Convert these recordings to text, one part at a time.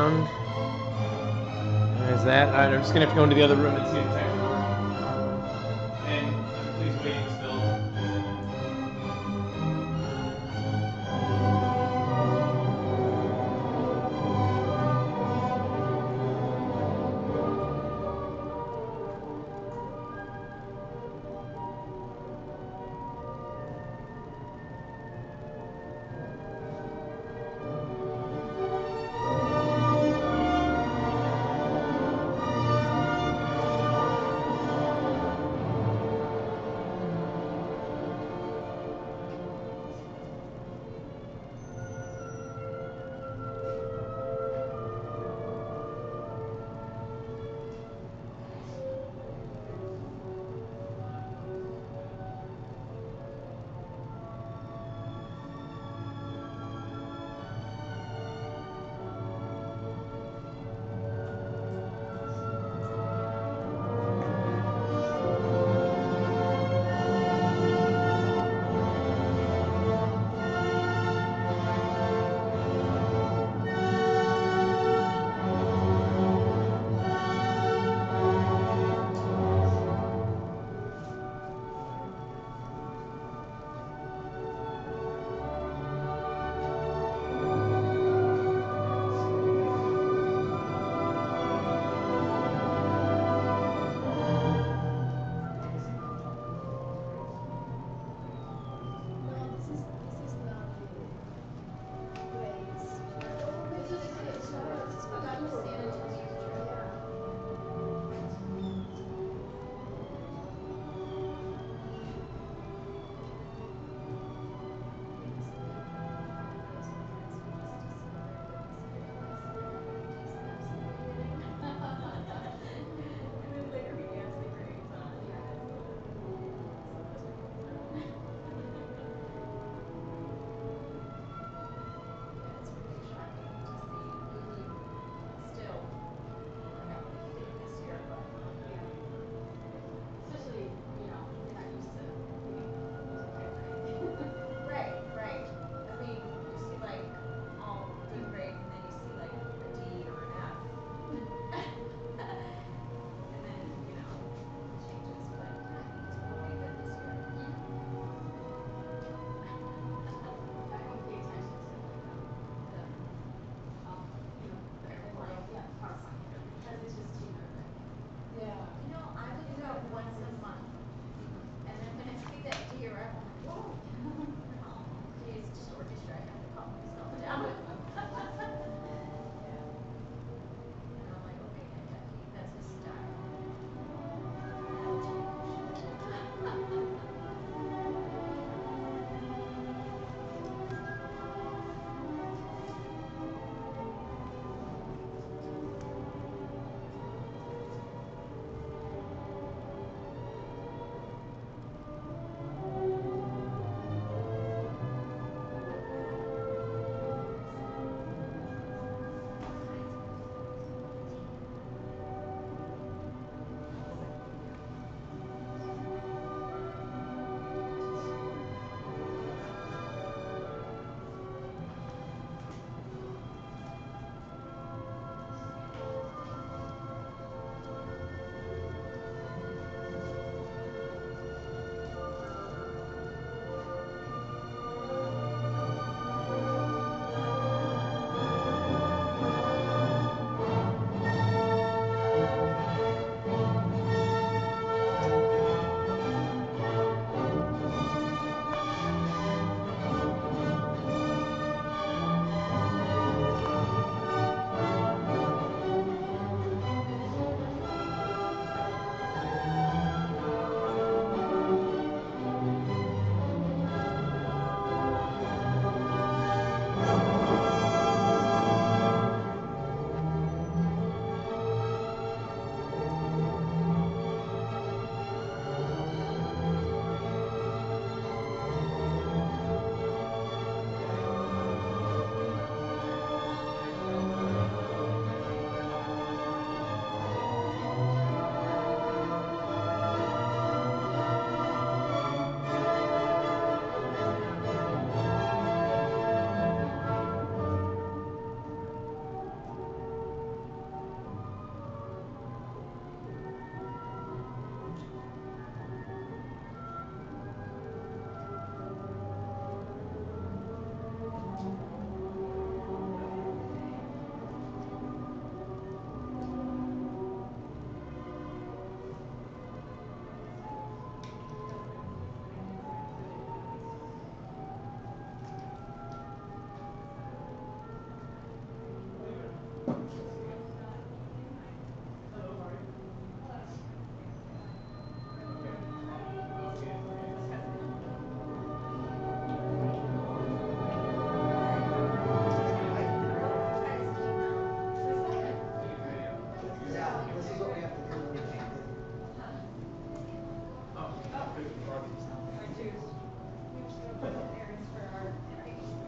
sound. There's that. Alright, I'm just gonna have to go into the other room and see the tech. And please wait still.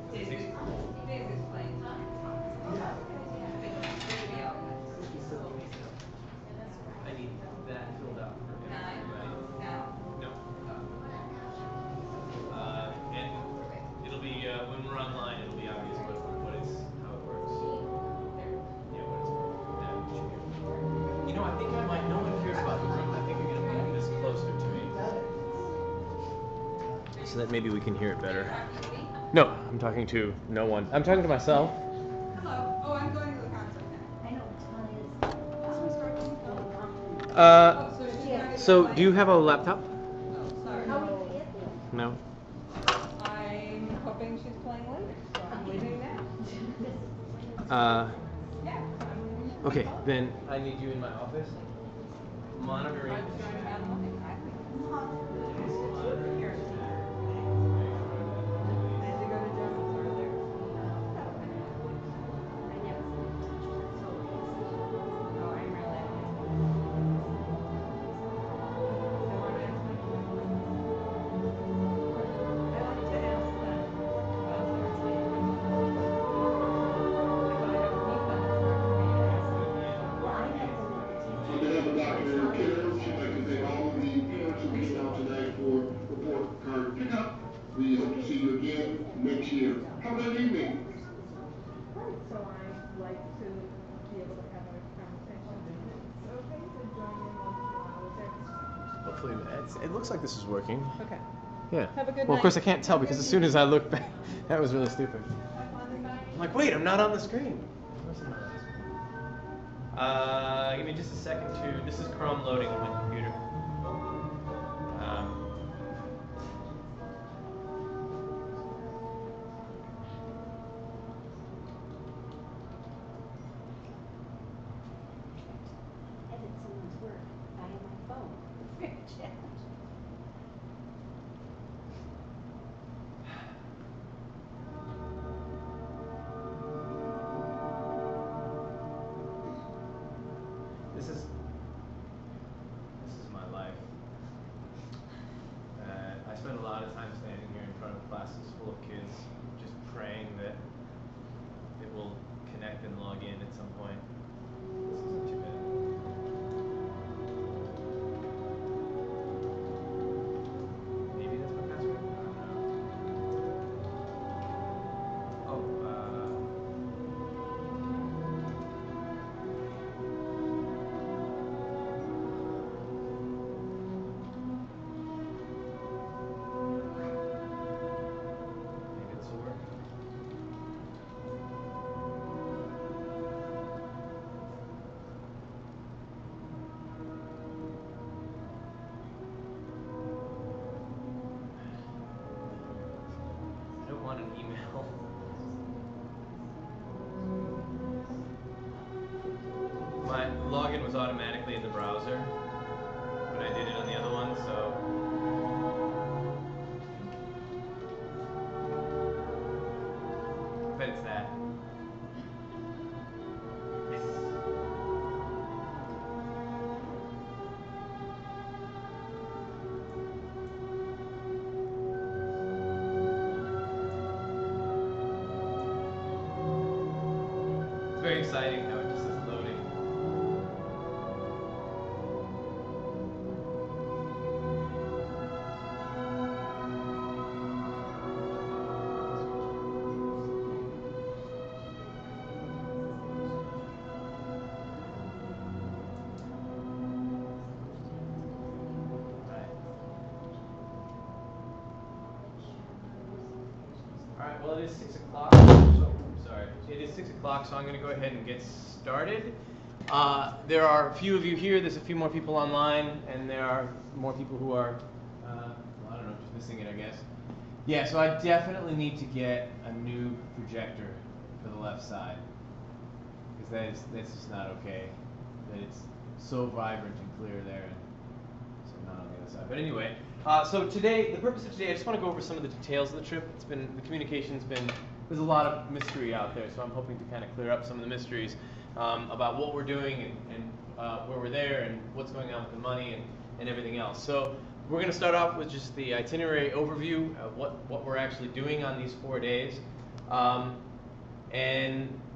I need that filled out for everybody. No. And it'll be when we're online, it'll be obvious what it's how it works. Yeah, what it's you know, I think I might. No one cares about the room. I think you're gonna move this closer to me, so that maybe we can hear it better. No, I'm talking to no one. I'm talking to myself. Hello. Oh, I'm going to the concert now. I know. So do you have a laptop? Oh, sorry. No. I'm hoping she's playing later, so I'm leaving now. Yeah. Okay, then I need you in my office, monitoring. We hope to see you again next year. Have a good evening. So I'd like to be able to have a conversation. It's okay to join in once in a while. Hopefully, it looks like this is working. Okay. Yeah. Have a good Well, of course I night. can't tell because as soon as I look back, that was really stupid. I'm like, wait, I'm not on the screen. Of course I'm not on the screen. Give me just a second to. This is Chrome loading on my computer. Edit someone's work via my phone. It's very challenging. This is my life. I spend a lot of time standing here in front of classes full of kids, just praying that it will connect and log in at some point. This isn't too bad. Maybe that's my password. I don't know. Oh, maybe this will work. I don't want an email. My login was automatically in the browser when I did it on the other one, so. I bet it's that. It's very exciting how it just is loading. Alright, well it is 6 o'clock. Sorry. It is 6 o'clock, so I'm going to go ahead and get started. There are a few of you here, there's a few more people online, and there are more people who are, well, I don't know, just missing it, I guess. Yeah, so I definitely need to get a new projector for the left side. Because that's just not okay. That it's so vibrant and clear there, and so not on the other side. But anyway, so today, the purpose of today, I just want to go over some of the details of the trip. The communication's been, there's a lot of mystery out there, so I'm hoping to kind of clear up some of the mysteries about what we're doing and where we're there and what's going on with the money and everything else. So we're going to start off with just the itinerary overview of what we're actually doing on these 4 days.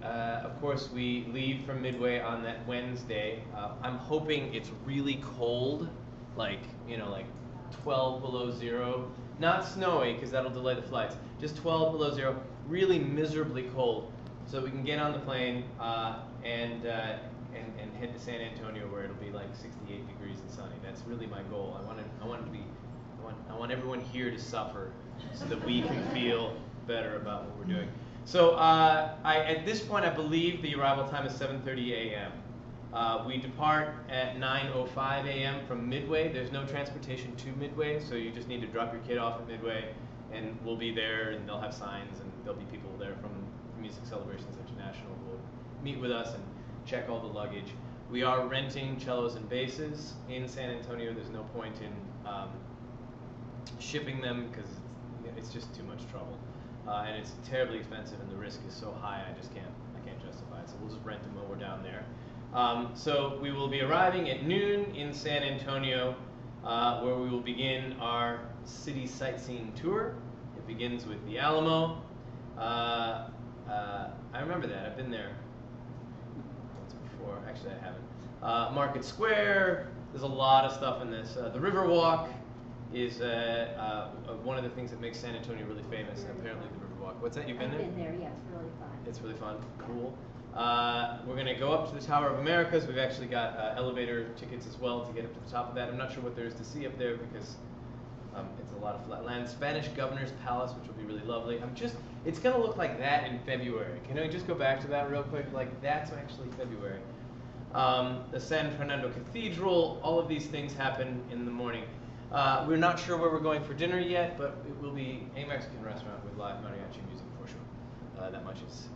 Of course, we leave from Midway on that Wednesday. I'm hoping it's really cold, like 12 below zero. Not snowy, because that'll delay the flights. Just 12 below zero, really miserably cold, so we can get on the plane and head to San Antonio, where it'll be like 68 degrees and sunny. That's really my goal. I want everyone here to suffer, so that we can feel better about what we're doing. So at this point, I believe the arrival time is 7:30 a.m. We depart at 9:05 a.m. from Midway. There's no transportation to Midway, so you just need to drop your kid off at Midway, and we'll be there, and they'll have signs, and there'll be people there from Music Celebrations International who will meet with us and check all the luggage. We are renting cellos and basses in San Antonio. There's no point in shipping them, because it's just too much trouble. And it's terribly expensive, and the risk is so high, I can't justify it. So we'll just rent them while we're down there. So we will be arriving at noon in San Antonio, where we will begin our city sightseeing tour. It begins with the Alamo. I remember that. I've been there once before. Actually, I haven't. Market Square. There's a lot of stuff in this. The Riverwalk is one of the things that makes San Antonio really famous. Apparently, the Riverwalk. What's that? You've been there? I've been there. Yeah, it's really fun. It's really fun. Cool. We're going to go up to the Tower of Americas. We've actually got elevator tickets as well to get up to the top of that. I'm not sure what there is to see up there, because it's a lot of flat land. Spanish Governor's Palace, which will be really lovely. It's going to look like that in February. Can I just go back to that real quick? Like, that's actually February. The San Fernando Cathedral, all of these things happen in the morning. We're not sure where we're going for dinner yet, but it will be a Mexican restaurant with live mariachi music for sure. That much is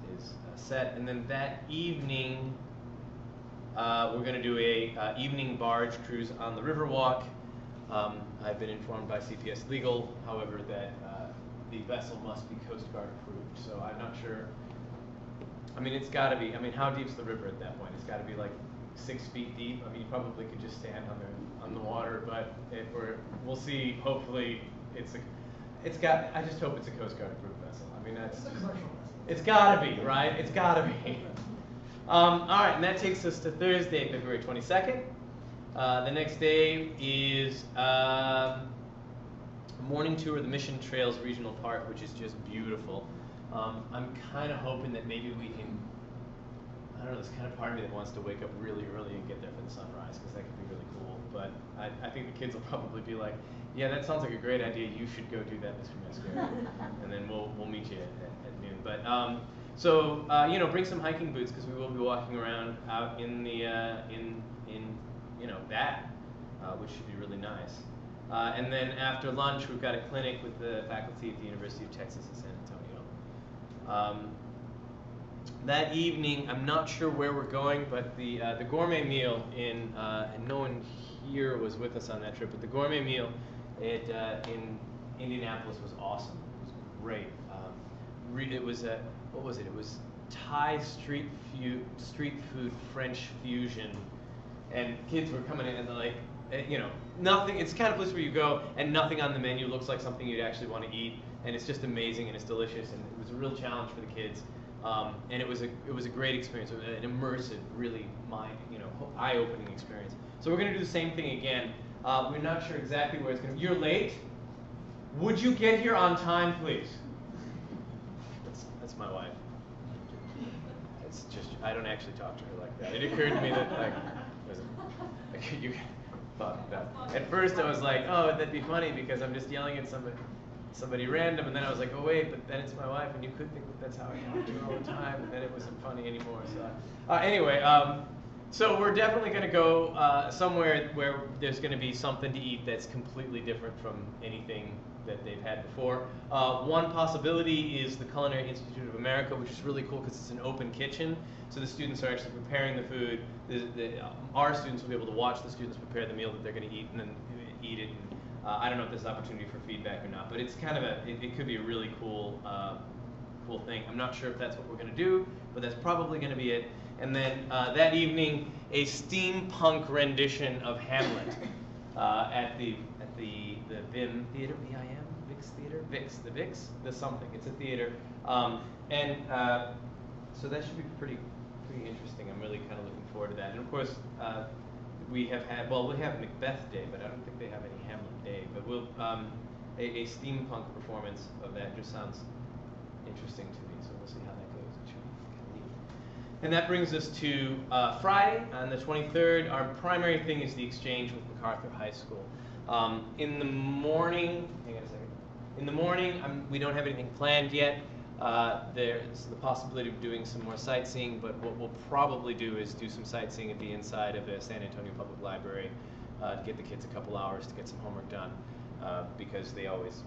set. And then that evening, we're going to do a evening barge cruise on the Riverwalk. I've been informed by CPS Legal, however, that the vessel must be Coast Guard approved. So I'm not sure. I mean, it's got to be. I mean, how deep's the river at that point? It's got to be like 6 feet deep. I mean, you probably could just stand on the water, but we'll see. Hopefully, I just hope it's a Coast Guard approved vessel. I mean, it's got to be, right? It's got to be. All right, and that takes us to Thursday, February 22nd. The next day is a morning tour of the Mission Trails Regional Park, which is just beautiful. I'm kind of hoping that maybe we can, I don't know, there's kind of part of me that wants to wake up really early and get there for the sunrise, because that could be really cool. But I think the kids will probably be like, yeah, that sounds like a great idea. You should go do that, Mr. Mascara. And then we'll meet you at noon. But bring some hiking boots, because we will be walking around out in the which should be really nice. And then after lunch, we've got a clinic with the faculty at the University of Texas at San Antonio. That evening, I'm not sure where we're going, but the gourmet meal and no one here was with us on that trip, but the gourmet meal in Indianapolis was awesome. It was great. It was what was it? It was Thai street food French fusion, and kids were coming in and they're like, nothing. It's the kind of place where you go and nothing on the menu looks like something you'd actually want to eat, and it's just amazing and it's delicious, and it was a real challenge for the kids. And it was a great experience, an immersive, really eye-opening experience. So we're going to do the same thing again. We're not sure exactly where it's going to be. You're late? Would you get here on time, please? That's my wife. It's just, I don't actually talk to her like that. It occurred to me that, you thought that. At first I was like, oh, that'd be funny because I'm just yelling at somebody random, and then I was like, oh wait, but then it's my wife, and you could think that that's how I talk to her all the time, and then it wasn't funny anymore. So anyway, so we're definitely going to go somewhere where there's going to be something to eat that's completely different from anything that they've had before. One possibility is the Culinary Institute of America, which is really cool because it's an open kitchen, so the students are actually preparing the food. Our students will be able to watch the students prepare the meal that they're going to eat and then eat it. And, I don't know if there's opportunity for feedback or not, but it's kind of it could be a really cool thing. I'm not sure if that's what we're going to do, but that's probably going to be it. And then that evening, a steampunk rendition of Hamlet at the VIM Theater, VIM Vix Theater? Vix, the Vix, the something. It's a theater. So that should be pretty interesting. I'm really kind of looking forward to that. And of course, we have Macbeth Day, but I don't think they have any Hamlet Day. But we'll a steampunk performance of that just sounds interesting to me. So we'll see how that goes. It should be kind of neat. And that brings us to Friday on the 23rd. Our primary thing is the exchange with MacArthur High School. In the morning, hang on a second. In the morning, we don't have anything planned yet. There's the possibility of doing some more sightseeing, but what we'll probably do is do some sightseeing at the inside of the San Antonio Public Library to get the kids a couple hours to get some homework done, because they always,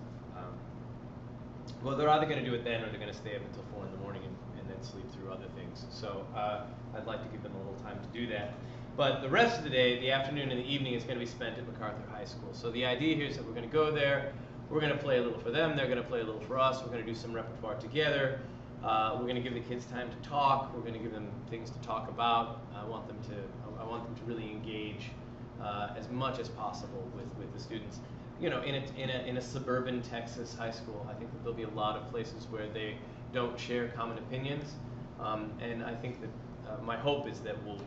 well, they're either going to do it then or they're going to stay up until 4 in the morning and then sleep through other things. So I'd like to give them a little time to do that. But the rest of the day, the afternoon and the evening, is going to be spent at MacArthur High School. So the idea here is that we're going to go there. We're going to play a little for them. They're going to play a little for us. We're going to do some repertoire together. We're going to give the kids time to talk. We're going to give them things to talk about. I want them to really engage as much as possible with the students. You know, in a suburban Texas high school, I think that there'll be a lot of places where they don't share common opinions, and I think that my hope is that we'll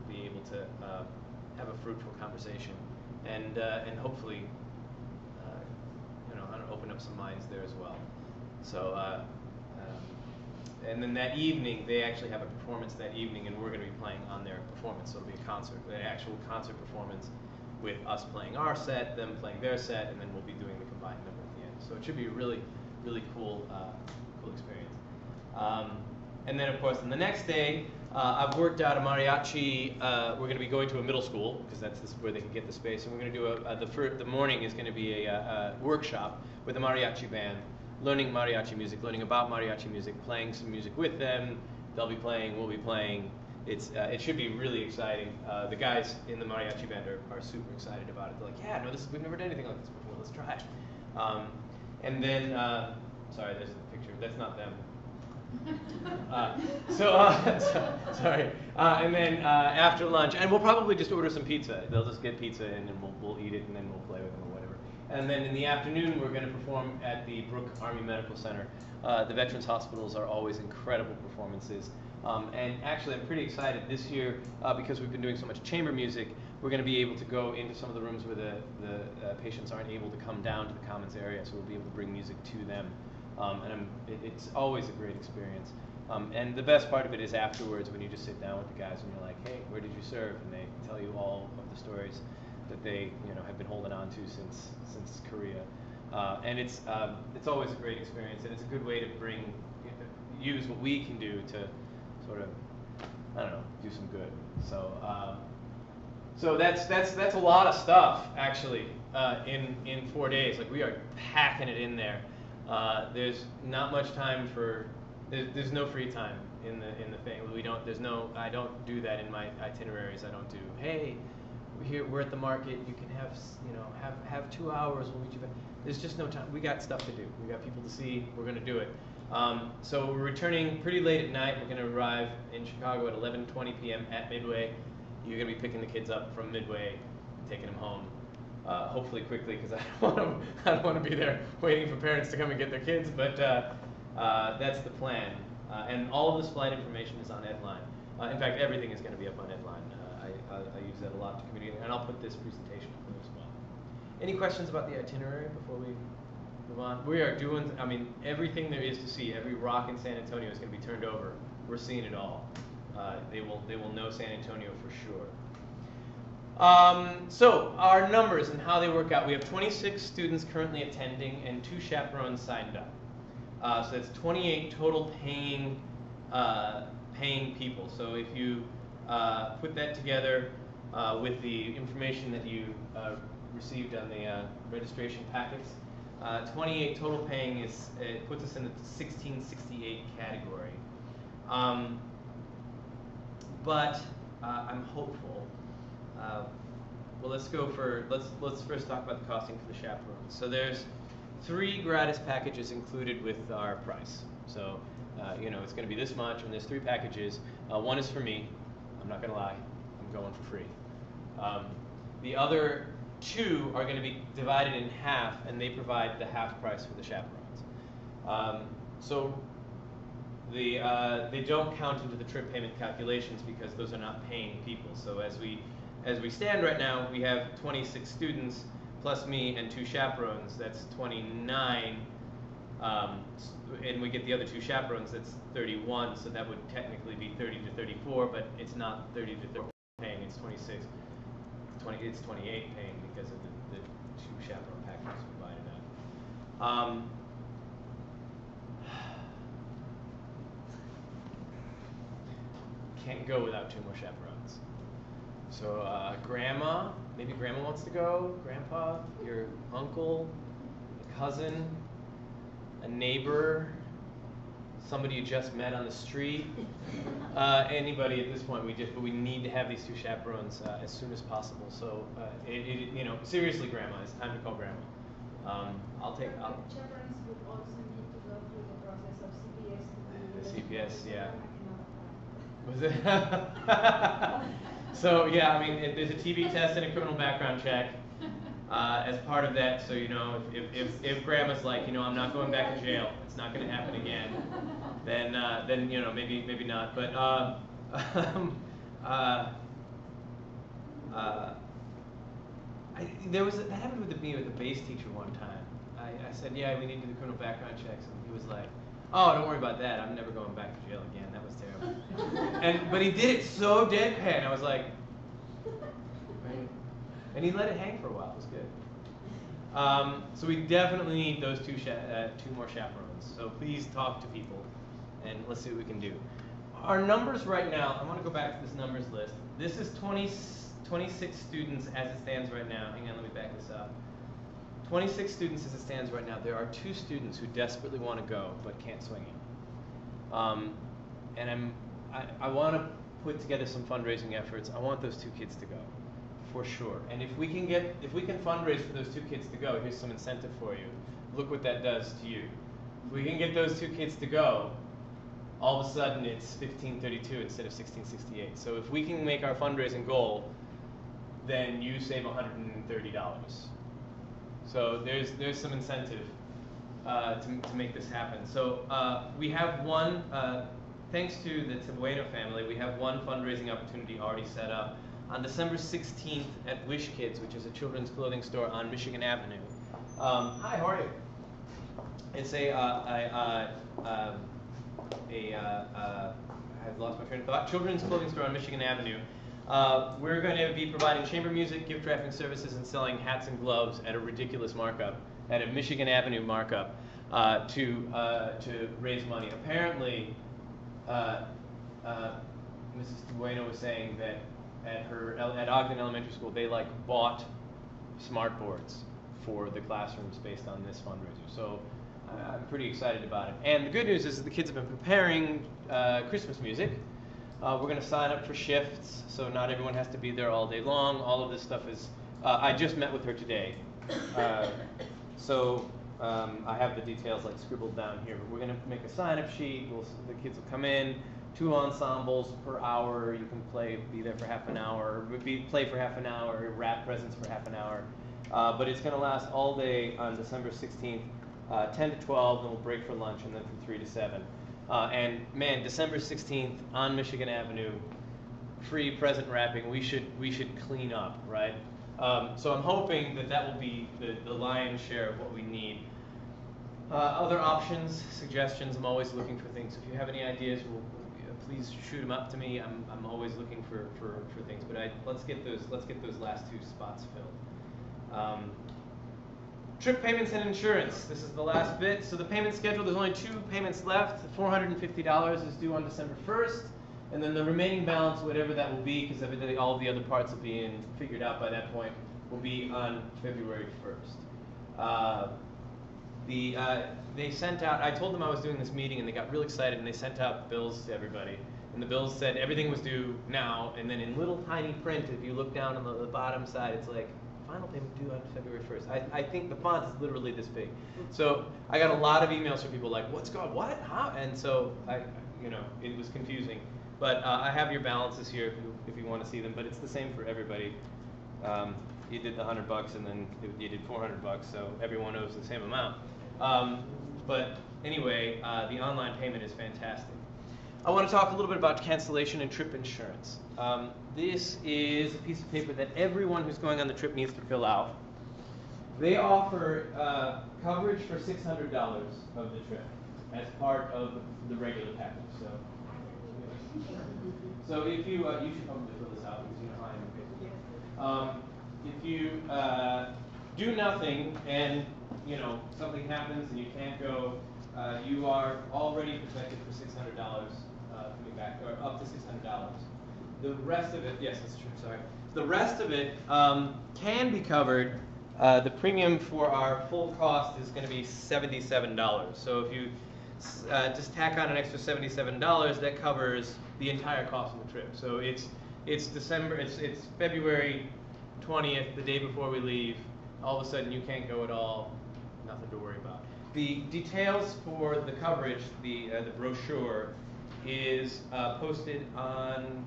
be able to have a fruitful conversation, and hopefully, open up some minds there as well. So, and then that evening, they actually have a performance that evening, and we're going to be playing on their performance. So it'll be a concert, an actual concert performance with us playing our set, them playing their set, and then we'll be doing the combined number at the end. So it should be a really, really cool experience. And then, of course, on the next day, I've worked out a mariachi. We're going to be going to a middle school because that's where they can get the space, and we're going to do the morning is going to be a workshop with a mariachi band, learning mariachi music, learning about mariachi music, playing some music with them. They'll be playing, we'll be playing. It should be really exciting. The guys in the mariachi band are super excited about it. They're like, yeah, no, we've never done anything like this before. Let's try it. And then, sorry, there's the picture. That's not them. Sorry. And then after lunch, and we'll probably just order some pizza. They'll just get pizza in, and we'll eat it, and then we'll play with them or whatever. And then in the afternoon, we're going to perform at the Brooke Army Medical Center. The Veterans Hospitals are always incredible performances. And actually, I'm pretty excited this year because we've been doing so much chamber music. We're going to be able to go into some of the rooms where the patients aren't able to come down to the Commons area, so we'll be able to bring music to them. It's always a great experience. And the best part of it is afterwards when you just sit down with the guys and you're like, hey, where did you serve? And they tell you all of the stories that they have been holding on to since Korea. And it's always a great experience, and it's a good way to use what we can do to sort of, I don't know, do some good. So that's a lot of stuff actually in 4 days. Like, we are packing it in there. There's not much time for. There's no free time in the thing. I don't do that in my itineraries. I don't do, hey, we're at the market. You can have 2 hours. We'll meet you back. There's just no time. We got stuff to do. We got people to see. We're going to do it. So we're returning pretty late at night. We're going to arrive in Chicago at 11:20 p.m. at Midway. You're going to be picking the kids up from Midway, taking them home. Hopefully quickly, because I don't want to be there waiting for parents to come and get their kids. But that's the plan. And all of this flight information is on Edline. In fact, everything is going to be up on Edline. I use that a lot to communicate, and I'll put this presentation up there as well. Any questions about the itinerary before we move on? We are doing, everything there is to see. Every rock in San Antonio is going to be turned over. We're seeing it all. They will know San Antonio for sure. So our numbers and how they work out. We have 26 students currently attending and 2 chaperones signed up. So that's 28 total paying people. So if you put that together with the information that you received on the registration packets, 28 total paying puts us in the 1668 category. But I'm hopeful. Well, let's first talk about the costing for the chaperones. So there's 3 gratis packages included with our price. So it's going to be this much, and there's 3 packages. One is for me. I'm not going to lie. I'm going for free. The other 2 are going to be divided in half, and they provide the half price for the chaperones. So they don't count into the trip payment calculations because those are not paying people. So as we stand right now, we have 26 students plus me and 2 chaperones. That's 29. And we get the other 2 chaperones, that's 31, so that would technically be 30 to 34, but it's not 30 to 34 paying, it's 26. It's 28 paying because of the 2 chaperone packages provided out. Can't go without 2 more chaperones. So grandma, maybe grandma wants to go, grandpa, your uncle, a cousin, a neighbor, somebody you just met on the street, anybody at this point. We need to have these 2 chaperones as soon as possible. So you know, seriously, grandma, it's time to call grandma. Chaperones would also need to go through the process of CPS. CPS, yeah. Was it? So yeah, I mean, there's a TB test and a criminal background check as part of that. So you know, if grandma's like, you know, I'm not going back to jail, it's not going to happen again, then you know, maybe not. But that happened with me with the bass teacher one time. I said, yeah, we need to do the criminal background checks, and he was like, oh, don't worry about that. I'm never going back to jail again. That was terrible. But he did it so deadpan. I was like, right. And he let it hang for a while. It was good. So we definitely need those 2 more chaperones. So please talk to people, and let's see what we can do. Our numbers right now, I want to go back to this numbers list. This is 26 students as it stands right now. Hang on, let me back this up. 26 students as it stands right now. There are 2 students who desperately want to go but can't swing it. And I want to put together some fundraising efforts. I want those 2 kids to go, for sure. And if we can fundraise for those 2 kids to go, here's some incentive for you. Look what that does to you. If we can get those 2 kids to go, all of a sudden it's 1532 instead of 1668. So if we can make our fundraising goal, then you save $130. So there's some incentive to make this happen. So we have one, thanks to the Bueno family, we have one fundraising opportunity already set up on December 16th at Wish Kids, which is a children's clothing store on Michigan Avenue. Hi, how are you? It's I've lost my train of thought. Children's clothing store on Michigan Avenue. We're going to be providing chamber music, gift wrapping services, and selling hats and gloves at a ridiculous markup, at a Michigan Avenue markup, to raise money. Apparently, Mrs. Bueno was saying that at Ogden Elementary School, they bought smart boards for the classrooms based on this fundraiser. So I'm pretty excited about it. And the good news is that the kids have been preparing Christmas music. We're going to sign up for shifts, so not everyone has to be there all day long. All of this stuff is, I just met with her today. So I have the details scribbled down here, but we're going to make a sign-up sheet. The kids will come in, 2 ensembles per hour. You can be there for half an hour, play for half an hour, wrap presents for half an hour. But it's going to last all day on December 16th, 10 to 12, then we'll break for lunch, and then from 3 to 7. And man, December 16th on Michigan Avenue, free present wrapping. We should clean up, right? So I'm hoping that will be the lion's share of what we need. Other options, suggestions. I'm always looking for things. If you have any ideas, please shoot them up to me. I'm always looking for things. But let's get those last 2 spots filled. Trip payments and insurance. This is the last bit. So the payment schedule, there's only 2 payments left. $450 is due on December 1st. And then the remaining balance, whatever that will be, because all of the other parts will be figured out by that point, will be on February 1st. They sent out, I told them I was doing this meeting, and they got real excited, and they sent out bills to everybody. And the bills said everything was due now, and then in little tiny print, if you look down on the bottom side, it's like, final payment due on February 1st. I think the font is literally this big. So I got a lot of emails from people like, what's going, what, how? And so it was confusing. But I have your balances here if you want to see them, but it's the same for everybody. you did the $100 and then you did $400, so everyone owes the same amount. But anyway, the online payment is fantastic. I want to talk a little bit about cancellation and trip insurance. This is a piece of paper that everyone who's going on the trip needs to fill out. They offer coverage for $600 of the trip as part of the regular package. So if you should probably fill this out because you know how I am. If you do nothing and something happens and you can't go, you are already protected for $600 coming back, or up to $600. The rest of it, yes, that's true. Sorry. The rest of it can be covered. The premium for our full cost is going to be $77. So if you just tack on an extra $77, that covers the entire cost of the trip. So it's February 20th, the day before we leave. All of a sudden you can't go at all. Nothing to worry about. The details for the coverage, the brochure, is posted on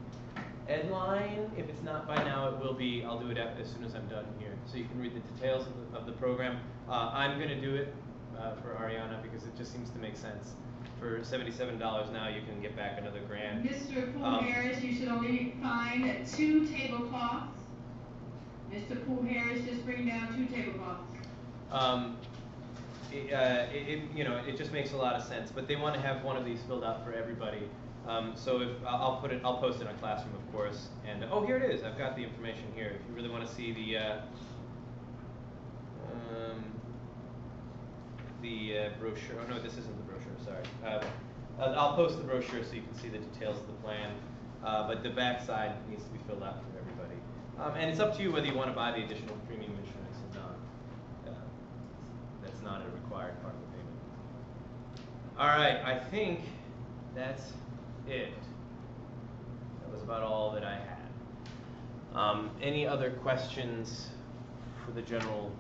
Edline. If it's not by now, it will be. I'll do it as soon as I'm done here, so you can read the details of the program. I'm going to do it for Ariana because it just seems to make sense. For $77 now, you can get back another grand. Mr. Poole Harris, you should only find 2 tablecloths. Mr. Poole Harris, just bring down 2 tablecloths. It just makes a lot of sense. But they want to have one of these filled out for everybody. So if I'll post it on Classroom, of course. And here it is. I've got the information here. If you really want to see the brochure. Oh no, this isn't the brochure. Sorry. I'll post the brochure so you can see the details of the plan. But the back side needs to be filled out for everybody. And it's up to you whether you want to buy the additional premium insurance or not. That's not a required part of the payment. All right, I think that's it. That was about all that I had. Any other questions for the general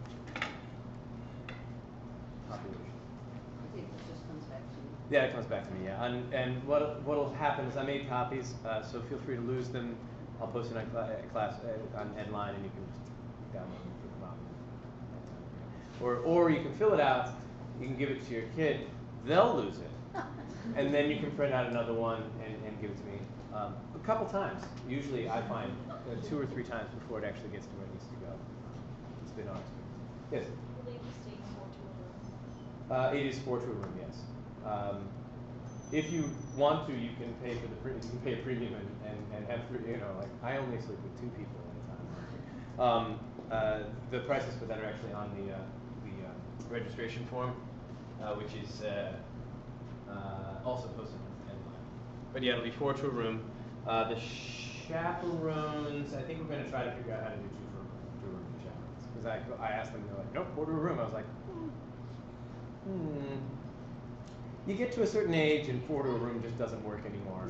population? I think it just comes back to you. Yeah, it comes back to me, yeah. And what'll happen is I made copies, so feel free to lose them. I'll post it on on Headline, and you can just download them for the copy. Or you can fill it out, you can give it to your kid, they'll lose it. And then you can print out another one and give it to me. A couple times. Usually I find 2 or 3 times before it actually gets to where it needs to go. It's been our experience. Yes? Will they just take 4 to a room? It is 4 to a room, yes. If you want to, you can pay for you can pay a premium and have 3. Like I only sleep with 2 people at a time. The prices for that are actually on the registration form, which is also posted on Headline. But yeah, it'll be 4 to a room. The chaperones, I think we're going to try to figure out how to do 2 to a room for chaperones. Because I asked them, they're like, nope, 4 to a room. I was like, You get to a certain age and 4 to a room just doesn't work anymore.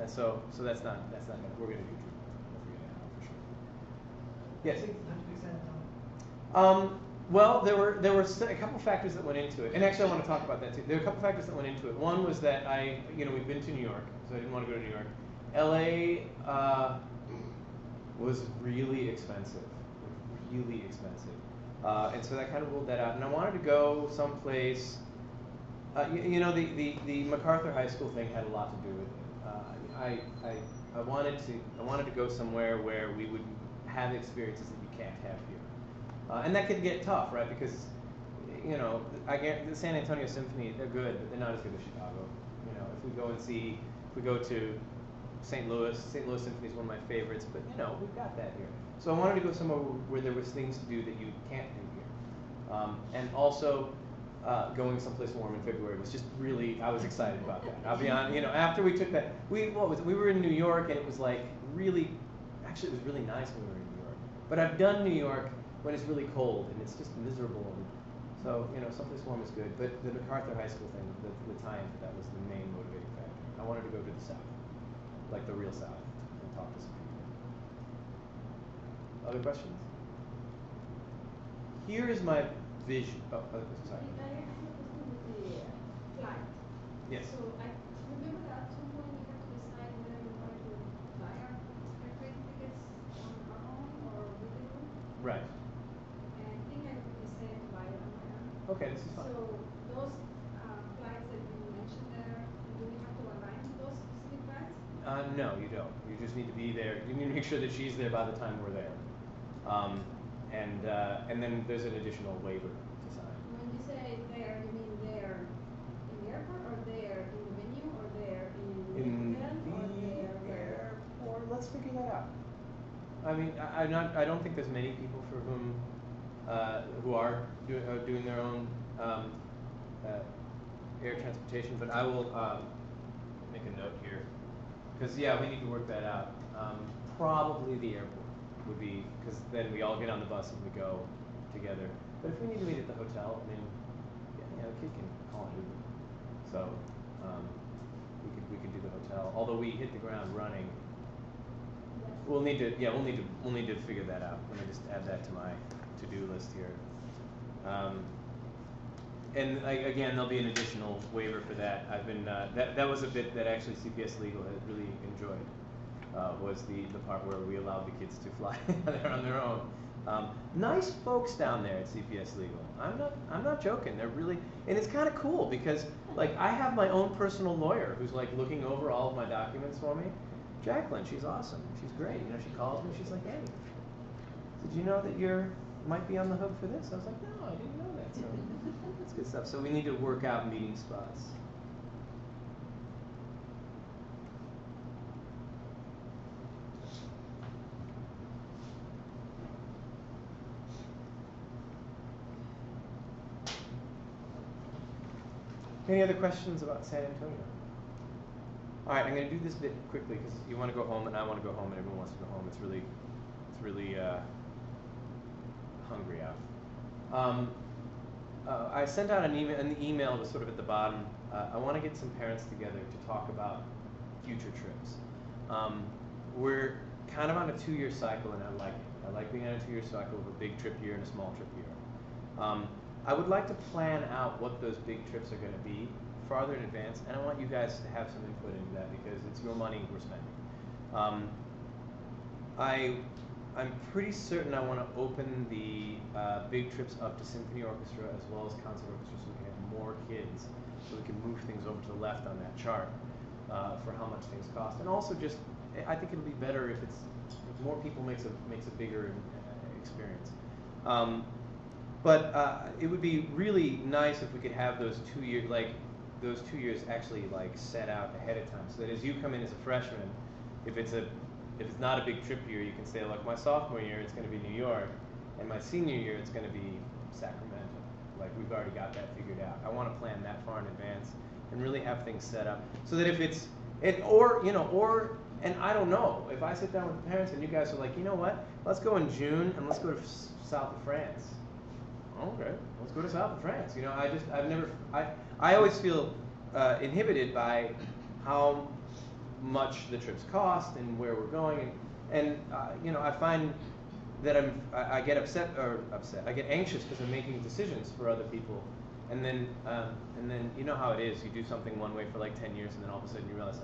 So that's not gonna, we're going to do 2. We'll figure that out for sure. Yes? Well, there were a couple factors that went into it, and actually I want to talk about that too. There were a couple factors that went into it. One was that we've been to New York, so I didn't want to go to New York. LA was really expensive, and so that kind of ruled that out. And I wanted to go someplace. The MacArthur High School thing had a lot to do with it. I wanted to go somewhere where we would have experiences that you can't have here. And that could get tough, right? Because, I get the San Antonio Symphony, they're good, but they're not as good as Chicago. If we go to St. Louis Symphony is one of my favorites, but we've got that here. So I wanted to go somewhere where there was things to do that you can't do here. And also, going someplace warm in February was just really, I was excited about that. I'll be honest, after we took that, we were in New York and it was like really, actually it was really nice when we were in New York. But I've done New York when it's really cold and it's just miserable. And so, someplace warm is good. But the MacArthur High School thing, the tie-in to that was the main motivating factor. I wanted to go to the South, like the real South, and talk to some people. Other questions? Here is my vision. Oh, other questions, sorry. I have a question with the flight. Yes. So I remember that at some point we had to decide whether we wanted to buy our train tickets on our own or with the group. Right. And I think I could say by online. Okay, this is fine. So those flights that you mentioned there, do we have to align those specific flights? No, you don't. You just need to be there. You need to make sure that she's there by the time we're there. And then there's an additional waiver to sign. When you say there, you mean there in the airport, or there in the venue, or there in the hotel, or there where? Airport. Let's figure that out. I mean, I don't think there's many people for whom who are doing their own air transportation, but I will make a note here because yeah, we need to work that out. Probably the airport would be, because then we all get on the bus and we go together. But if we need to meet at the hotel, I mean, yeah, the kid can call an Uber. So we could do the hotel. Although we hit the ground running, we'll need to figure that out. Let me just add that to my to-do list here. And again, there'll be an additional waiver for that. I've been that was a bit that actually CPS Legal has really enjoyed. Was the part where we allowed the kids to fly there on their own. Nice folks down there at CPS Legal. I'm not joking. They're really, and it's kind of cool because like I have my own personal lawyer who's like looking over all of my documents for me. Jacqueline, she's awesome. She's great. You know, she calls me. She's like, "Hey, did you know that you might be on the hook for this?" I was like, "No, I didn't know that." So that's good stuff. So we need to work out meeting spots. Any other questions about San Antonio? All right, I'm going to do this bit quickly because you want to go home and I want to go home and everyone wants to go home. It's really hungry out. I sent out an email was sort of at the bottom. I want to get some parents together to talk about future trips. We're kind of on a 2-year cycle and I like it. I like being on a 2-year cycle with a big trip year and a small trip year. I would like to plan out what those big trips are going to be farther in advance, and I want you guys to have some input into that because it's your money we're spending. I'm pretty certain I want to open the big trips up to symphony orchestra as well as concert orchestra so we can have more kids, so we can move things over to the left on that chart for how much things cost, and also just I think it'll be better if more people makes a bigger experience. But it would be really nice if we could have those 2 years, those 2 years actually set out ahead of time, so that as you come in as a freshman, if it's not a big trip year, you can say, like, my sophomore year it's going to be New York, and my senior year it's going to be Sacramento. Like, we've already got that figured out. I want to plan that far in advance and really have things set up so that if and I don't know, if I sit down with the parents and you guys are like, you know what, let's go in June and let's go to south of France. Okay, let's go to south of France. You know, I always feel inhibited by how much the trips cost and where we're going, and I find that I get I get anxious because I'm making decisions for other people, and then you know how it is. You do something one way for like 10 years, and then all of a sudden you realize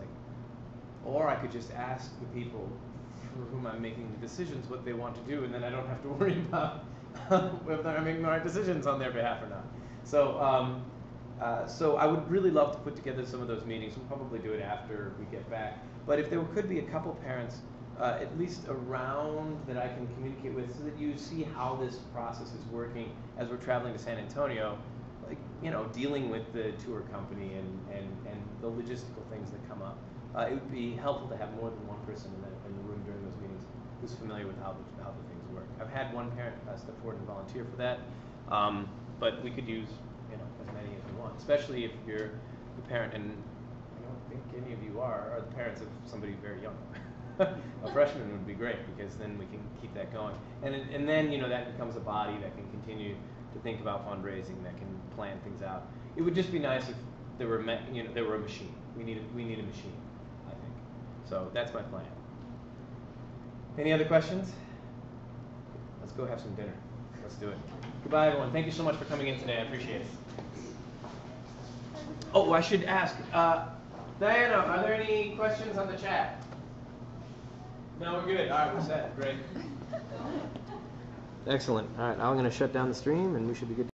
or I could just ask the people for whom I'm making the decisions what they want to do, and then I don't have to worry about whether I'm making the right decisions on their behalf or not. So, so I would really love to put together some of those meetings. We'll probably do it after we get back. But if there could be a couple parents, at least around, that I can communicate with, so that you see how this process is working as we're traveling to San Antonio, dealing with the tour company and the logistical things that come up. It would be helpful to have more than one person in the room during those meetings who's familiar with how the things work. I've had one parent step forward and volunteer for that, but we could use as many as we want, especially if you're the parent, and I don't think any of you are the parents of somebody very young. A freshman would be great because then we can keep that going, and then that becomes a body that can continue to think about fundraising, that can plan things out. It would just be nice if there were a machine. We need a machine, I think. So that's my plan. Any other questions? Let's go have some dinner. Let's do it. Goodbye, everyone. Thank you so much for coming in today. I appreciate it. Oh, I should ask. Diana, are there any questions on the chat? No, we're good. All right, we're set. Great. Excellent. All right, I'm going to shut down the stream, and we should be good.